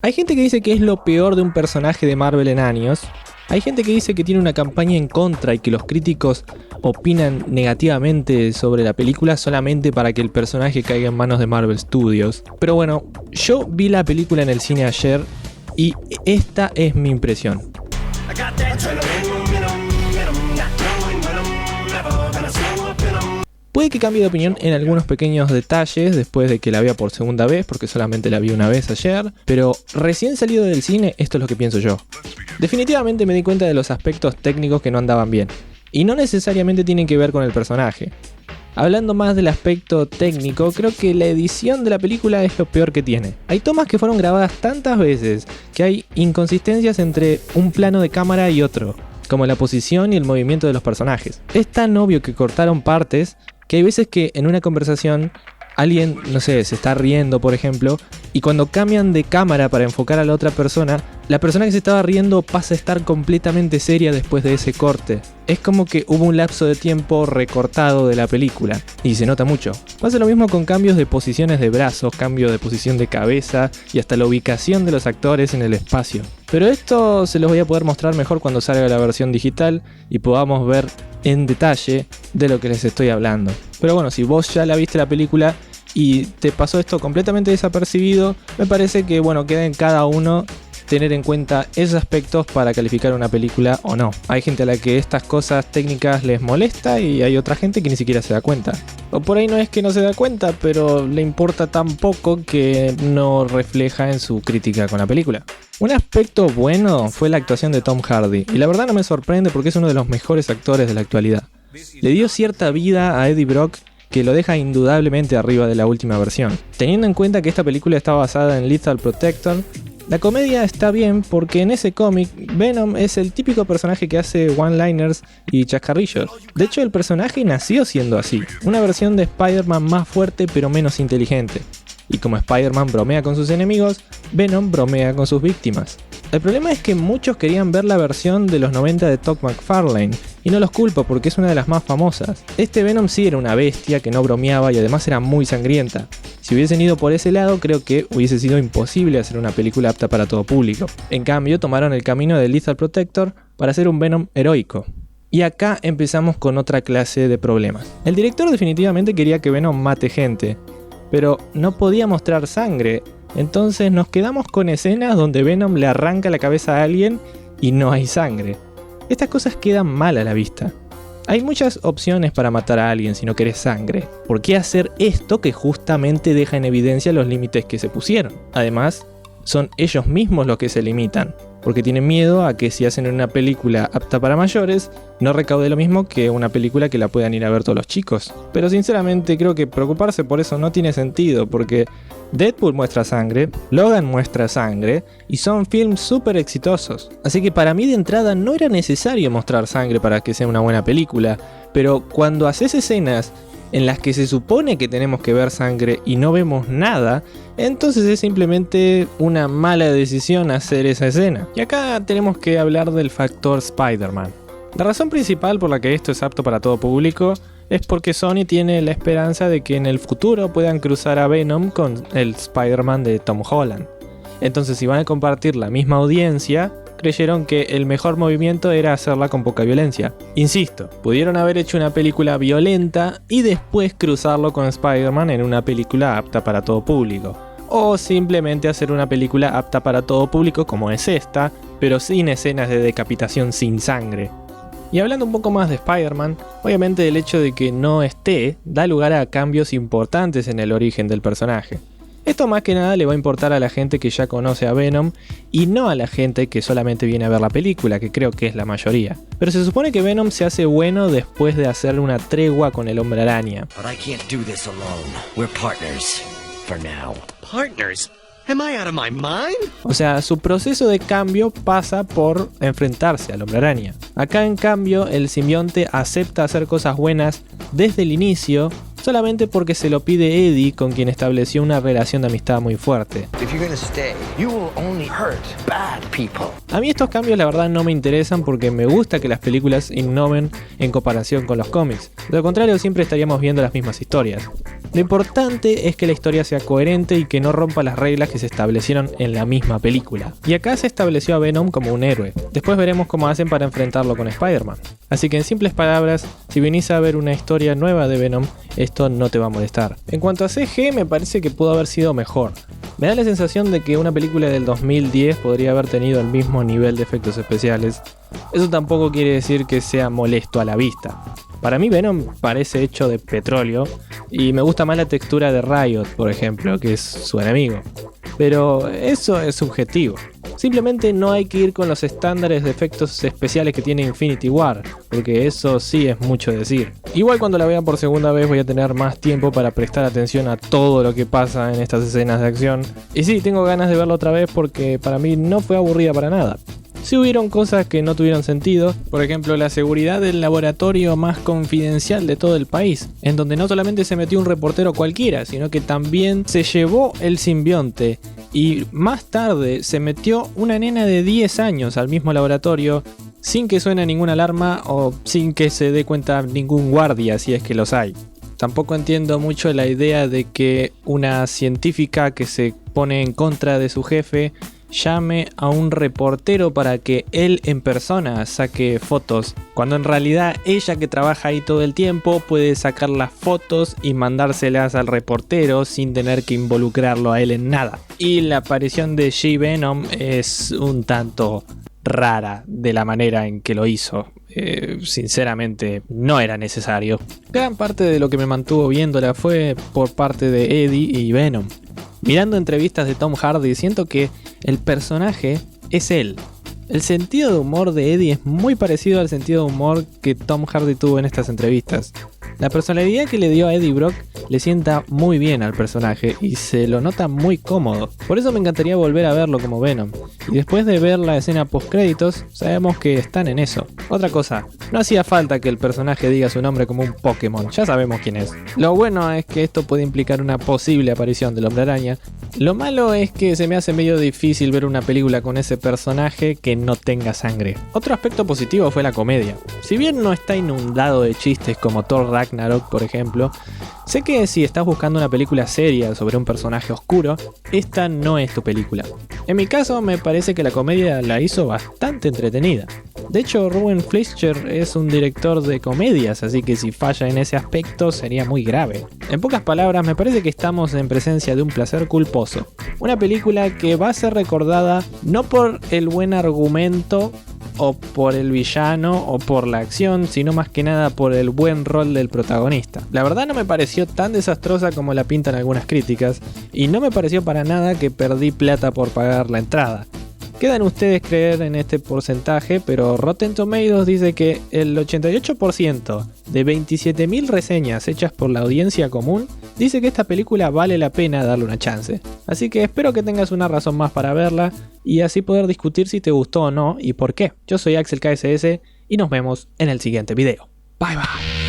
Hay gente que dice que es lo peor de un personaje de Marvel en años. Hay gente que dice que tiene una campaña en contra y que los críticos opinan negativamente sobre la película solamente para que el personaje caiga en manos de Marvel Studios. Pero bueno, yo vi la película en el cine ayer y esta es mi impresión. Puede que cambie de opinión en algunos pequeños detalles después de que la vea por segunda vez, porque solamente la vi una vez ayer, pero recién salido del cine esto es lo que pienso yo. Definitivamente me di cuenta de los aspectos técnicos que no andaban bien, y no necesariamente tienen que ver con el personaje. Hablando más del aspecto técnico, creo que la edición de la película es lo peor que tiene. Hay tomas que fueron grabadas tantas veces que hay inconsistencias entre un plano de cámara y otro, como la posición y el movimiento de los personajes. Es tan obvio que cortaron partes que hay veces que en una conversación alguien, no sé, se está riendo, por ejemplo, y cuando cambian de cámara para enfocar a la otra persona, la persona que se estaba riendo pasa a estar completamente seria después de ese corte. Es como que hubo un lapso de tiempo recortado de la película, y se nota mucho. Pasa lo mismo con cambios de posiciones de brazos, cambio de posición de cabeza, y hasta la ubicación de los actores en el espacio. Pero esto se los voy a poder mostrar mejor cuando salga la versión digital y podamos ver en detalle de lo que les estoy hablando. Pero bueno, si vos ya la viste la película y te pasó esto completamente desapercibido, me parece que bueno, queda en cada uno tener en cuenta esos aspectos para calificar una película o no. Hay gente a la que estas cosas técnicas les molesta y hay otra gente que ni siquiera se da cuenta. O por ahí no es que no se da cuenta, pero le importa tan poco que no refleja en su crítica con la película. Un aspecto bueno fue la actuación de Tom Hardy, y la verdad no me sorprende porque es uno de los mejores actores de la actualidad. Le dio cierta vida a Eddie Brock que lo deja indudablemente arriba de la última versión. Teniendo en cuenta que esta película está basada en Lethal Protector, la comedia está bien porque en ese cómic Venom es el típico personaje que hace one-liners y chascarrillos. De hecho, el personaje nació siendo así, una versión de Spider-Man más fuerte pero menos inteligente. Y como Spider-Man bromea con sus enemigos, Venom bromea con sus víctimas. El problema es que muchos querían ver la versión de los 90 de Todd McFarlane, y no los culpo porque es una de las más famosas. Este Venom sí era una bestia que no bromeaba y además era muy sangrienta. Si hubiesen ido por ese lado, creo que hubiese sido imposible hacer una película apta para todo público. En cambio, tomaron el camino de Lethal Protector para hacer un Venom heroico. Y acá empezamos con otra clase de problemas. El director definitivamente quería que Venom mate gente, pero no podía mostrar sangre, entonces nos quedamos con escenas donde Venom le arranca la cabeza a alguien y no hay sangre. Estas cosas quedan mal a la vista. Hay muchas opciones para matar a alguien si no querés sangre. ¿Por qué hacer esto que justamente deja en evidencia los límites que se pusieron? Además, son ellos mismos los que se limitan, porque tienen miedo a que si hacen una película apta para mayores, no recaude lo mismo que una película que la puedan ir a ver todos los chicos. Pero sinceramente creo que preocuparse por eso no tiene sentido, porque Deadpool muestra sangre, Logan muestra sangre, y son films súper exitosos. Así que para mí de entrada no era necesario mostrar sangre para que sea una buena película, pero cuando haces escenas en las que se supone que tenemos que ver sangre y no vemos nada, entonces es simplemente una mala decisión hacer esa escena. Y acá tenemos que hablar del factor Spider-Man. La razón principal por la que esto es apto para todo público es porque Sony tiene la esperanza de que en el futuro puedan cruzar a Venom con el Spider-Man de Tom Holland. Entonces, si van a compartir la misma audiencia, creyeron que el mejor movimiento era hacerla con poca violencia. Insisto, pudieron haber hecho una película violenta y después cruzarlo con Spider-Man en una película apta para todo público. O simplemente hacer una película apta para todo público como es esta, pero sin escenas de decapitación sin sangre. Y hablando un poco más de Spider-Man, obviamente el hecho de que no esté da lugar a cambios importantes en el origen del personaje. Esto más que nada le va a importar a la gente que ya conoce a Venom y no a la gente que solamente viene a ver la película, que creo que es la mayoría. Pero se supone que Venom se hace bueno después de hacerle una tregua con el Hombre Araña. But I can't do this alone. We're partners for now. Partners? Am I out of my mind? O sea, su proceso de cambio pasa por enfrentarse al Hombre Araña. Acá en cambio el simbionte acepta hacer cosas buenas desde el inicio solamente porque se lo pide Eddie, con quien estableció una relación de amistad muy fuerte. A mí estos cambios la verdad no me interesan porque me gusta que las películas innoven en comparación con los cómics. De lo contrario siempre estaríamos viendo las mismas historias. Lo importante es que la historia sea coherente y que no rompa las reglas que se establecieron en la misma película. Y acá se estableció a Venom como un héroe. Después veremos cómo hacen para enfrentarlo con Spider-Man. Así que en simples palabras, si venís a ver una historia nueva de Venom, esto no te va a molestar. En cuanto a CG, me parece que pudo haber sido mejor. Me da la sensación de que una película del 2010 podría haber tenido el mismo nivel de efectos especiales. Eso tampoco quiere decir que sea molesto a la vista. Para mí Venom parece hecho de petróleo y me gusta más la textura de Riot, por ejemplo, que es su enemigo. Pero eso es subjetivo. Simplemente no hay que ir con los estándares de efectos especiales que tiene Infinity War, porque eso sí es mucho decir. Igual cuando la vea por segunda vez voy a tener más tiempo para prestar atención a todo lo que pasa en estas escenas de acción. Y sí, tengo ganas de verla otra vez porque para mí no fue aburrida para nada. Sí hubieron cosas que no tuvieron sentido, por ejemplo la seguridad del laboratorio más confidencial de todo el país, en donde no solamente se metió un reportero cualquiera, sino que también se llevó el simbionte y más tarde se metió una nena de 10 años al mismo laboratorio sin que suene ninguna alarma o sin que se dé cuenta ningún guardia, si es que los hay. Tampoco entiendo mucho la idea de que una científica que se pone en contra de su jefe llame a un reportero para que él en persona saque fotos, cuando en realidad ella, que trabaja ahí todo el tiempo, puede sacar las fotos y mandárselas al reportero sin tener que involucrarlo a él en nada. Y la aparición de She-Venom es un tanto rara de la manera en que lo hizo. Sinceramente no era necesario. Gran parte de lo que me mantuvo viéndola fue por parte de Eddie y Venom. Mirando entrevistas de Tom Hardy siento que el personaje es él. El sentido de humor de Eddie es muy parecido al sentido de humor que Tom Hardy tuvo en estas entrevistas. La personalidad que le dio a Eddie Brock le sienta muy bien al personaje y se lo nota muy cómodo. Por eso me encantaría volver a verlo como Venom. Y después de ver la escena post créditos, sabemos que están en eso. Otra cosa, no hacía falta que el personaje diga su nombre como un Pokémon, ya sabemos quién es. Lo bueno es que esto puede implicar una posible aparición del Hombre Araña. Lo malo es que se me hace medio difícil ver una película con ese personaje que no tenga sangre. Otro aspecto positivo fue la comedia. Si bien no está inundado de chistes como Thor Ragnarok, por ejemplo, sé que si estás buscando una película seria sobre un personaje oscuro, esta no es tu película. En mi caso me parece que la comedia la hizo bastante entretenida. De hecho, Ruben Fleischer es un director de comedias, así que si falla en ese aspecto sería muy grave. En pocas palabras, me parece que estamos en presencia de un placer culposo. Una película que va a ser recordada no por el buen argumento o por el villano o por la acción, sino más que nada por el buen rol del protagonista. La verdad no me pareció tan desastrosa como la pintan algunas críticas, y no me pareció para nada que perdí plata por pagar la entrada. Quedan ustedes creer en este porcentaje, pero Rotten Tomatoes dice que el 88% de 27.000 reseñas hechas por la audiencia común dice que esta película vale la pena darle una chance. Así que espero que tengas una razón más para verla y así poder discutir si te gustó o no y por qué. Yo soy Axel KSS y nos vemos en el siguiente video. Bye bye.